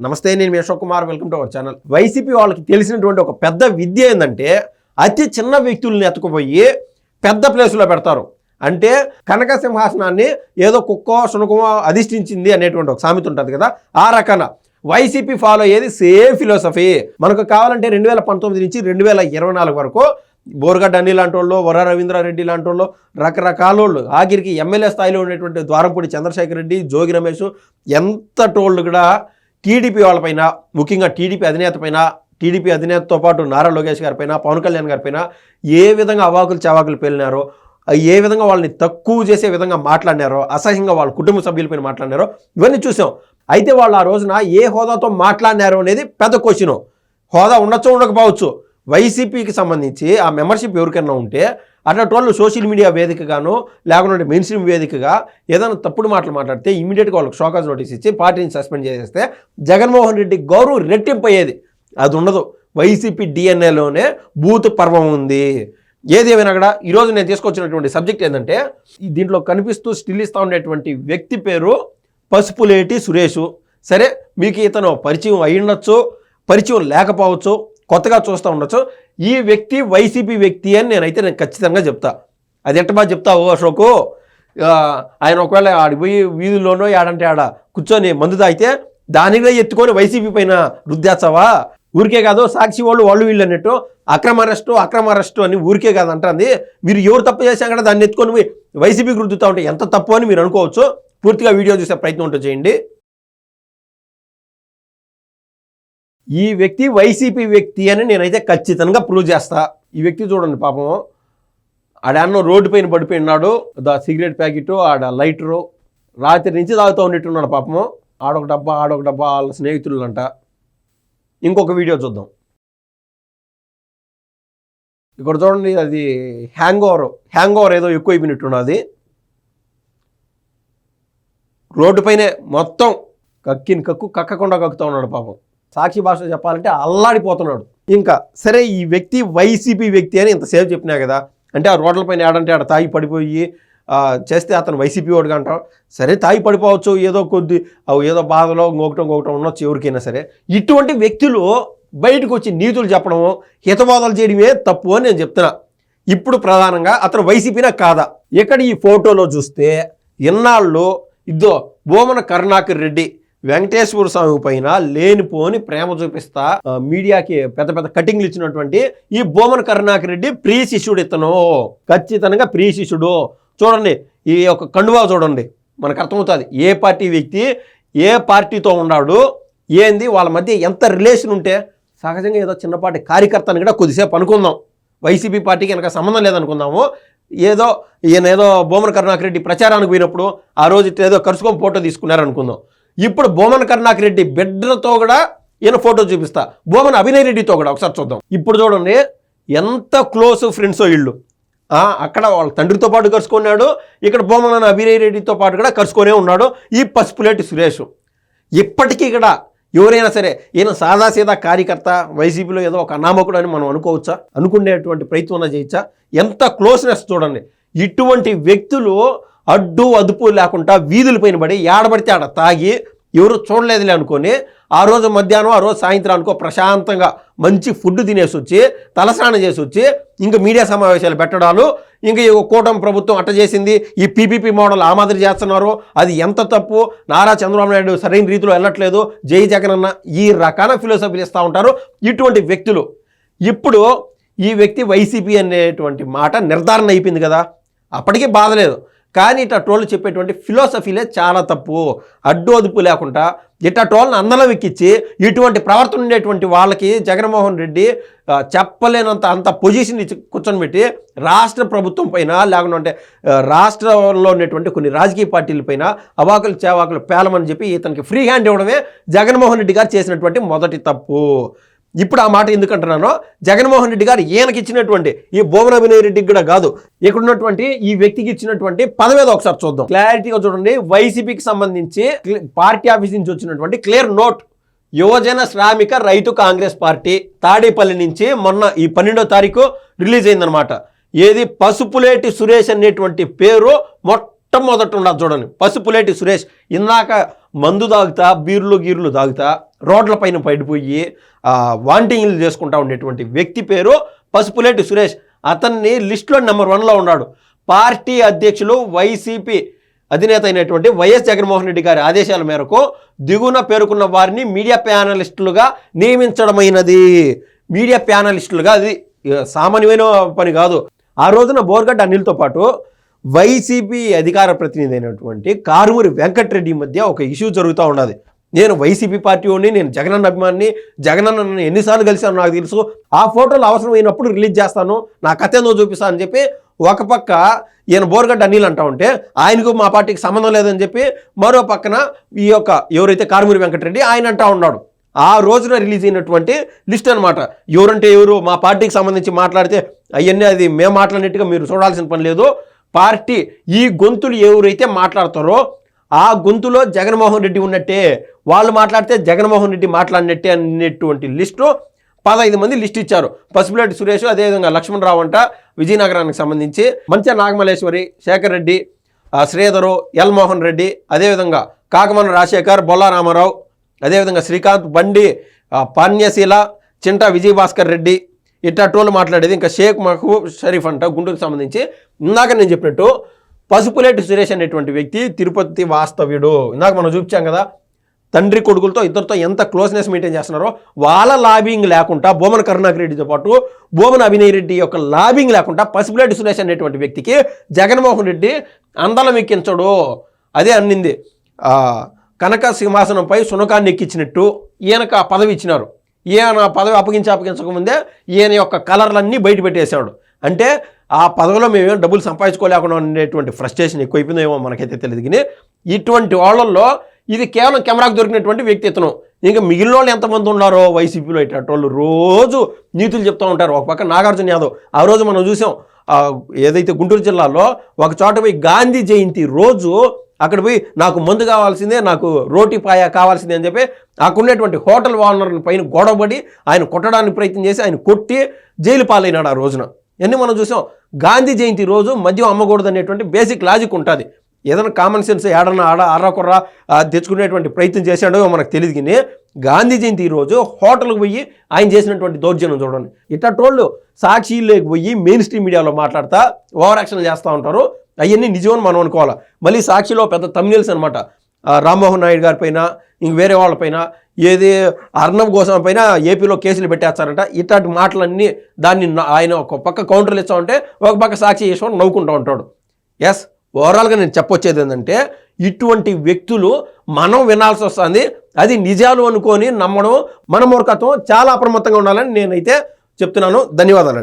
నమస్తే, నేను మీ Ashok Kumar. Welcome to our channel. YCP వాళ్ళకి తెలిసినటువంటి ఒక పెద్ద విద్య ఏంటంటే అతి చిన్న వ్యక్తుల్ని ఎత్తుకుపోయి పెద్ద ప్లేసులో పెడతారు. అంటే కనక సింహాసనాన్ని ఏదో కుక్కో శునకమో అధిష్ఠించింది అనేటువంటి ఒక సామెత ఉంటుంది కదా, ఆ రకాన వైసీపీ ఫాలో అయ్యేది సేమ్ ఫిలాసఫీ. మనకు కావాలంటే 2019 నుంచి 2024 వరకు బోరగడ్డ అనిల్ లాంటి వాళ్ళు, వర రవీంద్రారెడ్డి లాంటి వాళ్ళు, రకరకాల వాళ్ళు, ఆఖరికి ఎమ్మెల్యే స్థాయిలో ఉండేటువంటి ద్వారంపూడి చంద్రశేఖర్ రెడ్డి, జోగి రమేష్, ఎంత టోళ్ళు కూడా టీడీపీ వాళ్ళపైన, ముఖ్యంగా టీడీపీ అధినేత పైన, టీడీపీ అధినేతతో పాటు నారా లోకేష్ గారి పైన, పవన్ కళ్యాణ్ గారి పైన ఏ విధంగా అవాకులు చవాకులు పేలినారో, ఏ విధంగా వాళ్ళని తక్కువ చేసే విధంగా మాట్లాడినారో, అసహ్యంగా వాళ్ళ కుటుంబ సభ్యులపైన మాట్లాడినారో ఇవన్నీ చూసాం. అయితే వాళ్ళు ఆ రోజున ఏ హోదాతో మాట్లాడినారో అనేది పెద్ద క్వశ్చన్. హోదా ఉండొచ్చు, ఉండకపోవచ్చు. వైసీపీకి సంబంధించి ఆ మెంబర్షిప్ ఎవరికైనా ఉంటే అట్లాంటి వాళ్ళు సోషల్ మీడియా వేదికగాను, లేకుంటే మెయిన్ స్ట్రీమ్ వేదికగా ఏదైనా తప్పుడు మాటలు మాట్లాడితే ఇమీడియట్గా వాళ్ళకి షోకాజ్ నోటీస్ ఇచ్చి పార్టీని సస్పెండ్ చేసేస్తే జగన్మోహన్ రెడ్డి గౌరవం రెట్టింపు అయ్యేది. అది ఉండదు. వైసీపీ డిఎన్ఏలోనే బూత్ పర్వం ఉంది. ఏది ఏమైనా కూడా ఈరోజు నేను తీసుకొచ్చినటువంటి సబ్జెక్ట్ ఏంటంటే, దీంట్లో కనిపిస్తూ స్టిల్ ఇస్తూ ఉండేటువంటి వ్యక్తి పేరు పసుపులేటి సురేష్. సరే, మీకు ఇతను పరిచయం అయి ఉండొచ్చు, పరిచయం లేకపోవచ్చు, కొత్తగా చూస్తూ ఉండొచ్చు. ఈ వ్యక్తి వైసీపీ వ్యక్తి అని నేను ఖచ్చితంగా చెప్తా. అది ఎట్ట బాగా చెప్తావు అశోకు? ఆయన ఒకవేళ ఆడిపోయి వీధుల్లోనో ఆడంటే ఆడ కూర్చొని మందు తాగితే దానిగా ఎత్తుకొని వైసీపీ పైన రుద్దేస్తావా? ఊరికే కాదు, సాక్షి వాళ్ళు వీళ్ళు అన్నట్టు అక్రమ అరెస్టు అని ఊరికే కాదు అంటుంది. మీరు ఎవరు తప్పు చేశాం కదా దాన్ని ఎత్తుకొని వైసీపీకి రుద్దుతూ ఉంటే ఎంత తప్పు అని మీరు అనుకోవచ్చు. పూర్తిగా వీడియో చూసే ప్రయత్నం ఉంటూ చేయండి. ఈ వ్యక్తి వైసీపీ వ్యక్తి అని నేనైతే ఖచ్చితంగా ప్రూవ్ చేస్తా. ఈ వ్యక్తి చూడండి, పాపం ఆడన్నో రోడ్డు పైన పడిపోయినాడు. సిగరెట్ ప్యాకెట్, ఆడ లైటరు, రాత్రి నుంచి తాగుతూ ఉన్నట్టున్నాడు పాపము. ఆడొక డబ్బా వాళ్ళ స్నేహితులంట. ఇంకొక వీడియో చూద్దాం. ఇక్కడ చూడండి, అది హ్యాంగ్ ఓవర్ ఏదో ఎక్కువైపోయినట్టున్నది. రోడ్డు పైనే మొత్తం కక్కకుండా కక్కుతూ ఉన్నాడు పాపం. సాక్షి భాష చెప్పాలంటే అల్లాడిపోతున్నాడు. ఇంకా సరే, ఈ వ్యక్తి వైసీపీ వ్యక్తి అని ఇంతసేపు చెప్పినా కదా, అంటే ఆ రోడ్లపైన ఆడంటే ఆడ తాగి పడిపోయి చేస్తే అతను వైసీపీ వాడుగా అంటాం. సరే, తాగి పడిపోవచ్చు, ఏదో బాధలో ఇంకొకటం ఉండొచ్చు ఎవరికైనా సరే. ఇటువంటి వ్యక్తులు బయటకు వచ్చి నీతులు చెప్పడము, హితబోధలు చేయడమే తప్పు అని నేను చెప్తున్నా. ఇప్పుడు ప్రధానంగా అతను వైసీపీనా కాదా? ఇక్కడ ఈ ఫోటోలో చూస్తే ఇన్నాళ్ళు బోమన కరుణాకర్ రెడ్డి వెంకటేశ్వర స్వామి పైన లేనిపోని ప్రేమ చూపిస్తా మీడియాకి పెద్ద కటింగ్లు ఇచ్చినటువంటి ఈ బోమన కరుణాకర్ రెడ్డి ప్రియ శిష్యుడు. ఇతను ఖచ్చితంగా ప్రియ శిష్యుడు. చూడండి, ఈ యొక్క కండువా చూడండి, మనకు అర్థమవుతుంది ఏ పార్టీ వ్యక్తి ఏ పార్టీతో ఉన్నాడు, ఏంది వాళ్ళ మధ్య ఎంత రిలేషన్ ఉంటే. సహజంగా ఏదో చిన్నపాటి కార్యకర్తని కూడా కొద్దిసేపు అనుకుందాం, వైసీపీ పార్టీకి కనుక సంబంధం లేదనుకుందాము. ఈయన ఏదో బోమన కరుణాకర్ రెడ్డి ప్రచారానికి పోయినప్పుడు ఆ రోజు ఏదో కరుచుకొని ఫోటో తీసుకున్నారనుకుందాం. ఇప్పుడు బోమన కరుణాకర్ రెడ్డి బిడ్డలతో కూడా ఈయన ఫోటో చూపిస్తా, బోమన అభినయ్ రెడ్డితో కూడా ఒకసారి చూద్దాం. ఇప్పుడు చూడండి ఎంత క్లోజ్ ఫ్రెండ్సో వీళ్ళు. అక్కడ వాళ్ళ తండ్రితో పాటు కలుసుకున్నాడు, ఇక్కడ బోమన అభినయ్ రెడ్డితో పాటు కూడా కలుసుకొనే ఉన్నాడు ఈ పసుపులేటి సురేష్. ఇప్పటికీ కూడా ఎవరైనా సరే ఈయన సాదాసీదా కార్యకర్త, వైసీపీలో ఏదో ఒక అనామకుడు అని మనం అనుకోవచ్చా? అనుకునేటువంటి ప్రయత్నం చేయొచ్చా? ఎంత క్లోజ్నెస్ చూడండి. ఇటువంటి వ్యక్తులు అడ్డు అదుపు లేకుండా వీధుల పైన పడి ఏడబడితే ఆడ తాగి ఎవరు చూడలేదులే అనుకొని ఆ రోజు మధ్యాహ్నం, ఆ రోజు సాయంత్రం అనుకో ప్రశాంతంగా మంచి ఫుడ్ తినేసి వచ్చి తలస్నానం చేసి వచ్చి ఇంకా మీడియా సమావేశాలు పెట్టడాలు, ఇంకా కూటమి ప్రభుత్వం అట్ట చేసింది, ఈ పీపీపీ మోడల్ ఆ మాదిరి చేస్తున్నారు, అది ఎంత తప్పు, నారా చంద్రబాబు నాయుడు సరైన రీతిలో వెళ్ళట్లేదు, జై జగన్ అన్న, ఈ రకాల ఫిలాసఫీలు ఇస్తూ ఉంటారు ఇటువంటి వ్యక్తులు. ఇప్పుడు ఈ వ్యక్తి వైసీపీ అనేటువంటి మాట నిర్ధారణ అయిపోయింది కదా, అప్పటికీ బాధ లేదు. కానీ ఇట్లా టోళ్ళు చెప్పేటువంటి ఫిలాసఫీలే చాలా తప్పు. అడ్డు అదుపు లేకుండా ఇట్లా టోళ్ళని అందలం ఎక్కించి ఇటువంటి ప్రవర్తన ఉండేటువంటి వాళ్ళకి జగన్మోహన్ రెడ్డి చెప్పలేనంత పొజిషన్ ఇచ్చి కూర్చొని పెట్టి రాష్ట్ర ప్రభుత్వం పైన, లేకుంటే రాష్ట్రంలో ఉన్నటువంటి కొన్ని రాజకీయ పార్టీల పైన అవాకులు చేవాకులు పేలమని చెప్పి ఇతనికి ఫ్రీ హ్యాండ్ ఇవ్వడమే జగన్మోహన్ రెడ్డి గారు చేసినటువంటి మొదటి తప్పు. ఇప్పుడు ఆ మాట ఎందుకంటున్నానో, జగన్మోహన్ రెడ్డి గారు ఈయనకి ఇచ్చినటువంటి ఈ బోమన అభినయ్ రెడ్డికి కూడా కాదు, ఇక్కడ ఉన్నటువంటి ఈ వ్యక్తికి ఇచ్చినటువంటి పదవేదో ఒకసారి చూద్దాం. క్లారిటీగా చూడండి. వైసీపీకి సంబంధించి పార్టీ ఆఫీస్ నుంచి వచ్చినటువంటి క్లియర్ నోట్. యువజన శ్రామిక రైతు కాంగ్రెస్ పార్టీ తాడేపల్లి నుంచి మొన్న ఈ 12వ తారీఖు రిలీజ్ అయిందనమాట. ఏది పసుపులేటి సురేష్ అనేటువంటి పేరు మొట్టమొదట ఉండదు చూడండి, పసుపులేటి సురేష్. ఇందాక మందు తాగుతా, బీర్లు తాగుతా, రోడ్లపైన పడిపోయి వాంటింగ్లు చేసుకుంటా ఉండేటువంటి వ్యక్తి పేరు పసుపులేటి సురేష్. అతన్ని లిస్టులో నెంబర్ 1లో ఉన్నాడు. పార్టీ అధ్యక్షులు వైసీపీ అధినేత అయినటువంటి వైఎస్ జగన్మోహన్ రెడ్డి గారి ఆదేశాల మేరకు దిగువన పేర్కొన్న వారిని మీడియా ప్యానలిస్టులుగా నియమించడమైనది. మీడియా ప్యానలిస్టులుగా, అది సామాన్యమైన పని కాదు. ఆ రోజున బోర్గడ్డ అనిల్తో పాటు వైసీపీ అధికార ప్రతినిధి అయినటువంటి కారుమూరి వెంకటరెడ్డి మధ్య ఒక ఇష్యూ జరుగుతూ ఉన్నది. నేను వైసీపీ పార్టీ వాడిని, నేను జగనన్న అభిమాని, జగనన్న ఎన్నిసార్లు కలిసాను నాకు తెలుసు, ఆ ఫోటోలు అవసరమైనప్పుడు రిలీజ్ చేస్తాను, నా కథ ఏందో చూపిస్తాను అని చెప్పి ఒక పక్క ఈయన బోర్గడ్డ అనిల్ అంటా ఉంటే ఆయనకు మా పార్టీకి సంబంధం లేదని చెప్పి మరో పక్కన ఈ యొక్క ఎవరైతే కారుమూరి వెంకటరెడ్డి ఆయన అంటా ఉన్నాడు. ఆ రోజున రిలీజ్ అయినటువంటి లిస్ట్ అనమాట. ఎవరంటే ఎవరు, మా పార్టీకి సంబంధించి మాట్లాడితే అవన్నీ అది మేము మాట్లాడినట్టుగా మీరు చూడాల్సిన పని లేదు. పార్టీ ఈ గొంతులు ఎవరైతే మాట్లాడతారో ఆ గొంతులో జగన్మోహన్ రెడ్డి ఉన్నట్టే, వాళ్ళు మాట్లాడితే జగన్మోహన్ రెడ్డి మాట్లాడినట్టే అనేటువంటి లిస్టు 15 మంది లిస్ట్ ఇచ్చారు. పసుపులేటి సురేష్, అదేవిధంగా లక్ష్మణరావు అంట విజయనగరానికి సంబంధించి, మంచ నాగమల్లేశ్వరి, శేఖర్ రెడ్డి, శ్రీధరు, ఎల్ మోహన్ రెడ్డి, అదేవిధంగా కాకమన్న రాజశేఖర్, బొల్లా రామారావు, అదేవిధంగా శ్రీకాంత్, బండి పాన్యశీల, చింటా విజయభాస్కర్ రెడ్డి, ఇట్లా మాట్లాడేది. ఇంకా షేక్ మహబూబ్ షరీఫ్ అంట గుంటూరుకు సంబంధించి. ఇందాక నేను చెప్పినట్టు పసుపులేటి సురేష్ అనేటువంటి వ్యక్తి తిరుపతి వాస్తవ్యుడు. ఇందాక మనం చూపించాం కదా, తండ్రి కొడుకులతో ఇద్దరితో ఎంత క్లోజ్నెస్ మెయింటైన్ చేస్తున్నారో, వాళ్ళ లాబింగ్ లేకుండా బోమన కరుణాకర్ రెడ్డితో పాటు బోమన అభినయ్ రెడ్డి యొక్క లాబింగ్ లేకుండా పసుపులేటి సురేష్ అనేటువంటి వ్యక్తికి జగన్మోహన్ రెడ్డి అందలం ఎక్కించడు. అదే అన్నింది, కనక సింహాసనంపై సునకాన్ని ఎక్కించినట్టు ఈయనకు ఆ పదవి ఇచ్చినారు. ఈయన పదవి అప్పగించకముందే ఈయన యొక్క కలర్లన్నీ బయట పెట్టేశాడు. అంటే ఆ పదవిలో మేమేం డబ్బులు సంపాదించుకోలేకుండా ఉండేటువంటి ఫ్రస్ట్రేషన్ ఎక్కువైపోయిందేమో మనకైతే తెలియదు. కానీ ఇటువంటి వాళ్ళల్లో ఇది కేవలం కెమెరాకు దొరికినటువంటి వ్యక్తి ఇతను. ఇంకా మిగిలిన వాళ్ళు ఎంతమంది ఉన్నారో వైసీపీలో ఇటువంటి రోజు నీతులు చెప్తూ ఉంటారు. ఒక పక్క నాగార్జున యాదవ్, ఆ రోజు మనం చూసాం ఏదైతే గుంటూరు జిల్లాలో ఒక చోట పోయి గాంధీ జయంతి రోజు అక్కడ పోయి నాకు మందు కావాల్సిందే, నాకు రోటీ పాయ కావాల్సిందే అని చెప్పి అక్కడ ఉన్నటువంటి హోటల్ ఓనర్ పైన గొడవపడి ఆయన కొట్టడానికి ప్రయత్నం చేసి ఆయన కొట్టి జైలు పాలైనాడు ఆ రోజున. ఇవన్నీ మనం చూసాం. గాంధీ జయంతి రోజు మద్యం అమ్మకూడదు అనేటువంటి బేసిక్ లాజిక్ ఉంటుంది. ఏదైనా కామన్ సెన్స్ ఏడన్నా ఆర్రా తెచ్చుకునేటువంటి ప్రయత్నం చేశాడో మనకు తెలియదు. కానీ గాంధీ జయంతి రోజు హోటల్కి పోయి ఆయన చేసినటువంటి దౌర్జన్యం చూడండి. ఇట్టోళ్ళు సాక్షిలోకి పోయి మెయిన్ స్ట్రీమ్ మీడియాలో మాట్లాడతా ఓవర్ యాక్షన్ చేస్తూ ఉంటారు. అవన్నీ నిజమని మనం అనుకోవాలి. మళ్ళీ సాక్షిలో పెద్ద తమ్ముల్స్ అనమాట, రామ్మోహన్ నాయుడు గారి పైన, ఇంక వేరే వాళ్ళపైన, ఏది అర్ణబ్ గోస్వామి పైన ఏపీలో కేసులు పెట్టేస్తారంట. ఇట్లాంటి మాటలన్నీ దాన్ని ఆయన ఒక పక్క కౌంటర్లు ఇస్తూ ఉంటే ఒక పక్క సాక్షి చేసుకొని నవ్వుకుంటూ ఉంటాడు. ఎస్, ఓవరాల్గా నేను చెప్పొచ్చేది ఏంటంటే ఇటువంటి వ్యక్తులు మనం వినాల్సి వస్తుంది. అది నిజాలు అనుకొని నమ్మడం మన మూర్ఖత్వం. చాలా అప్రమత్తంగా ఉండాలని నేనైతే చెప్తున్నాను. ధన్యవాదాలండి.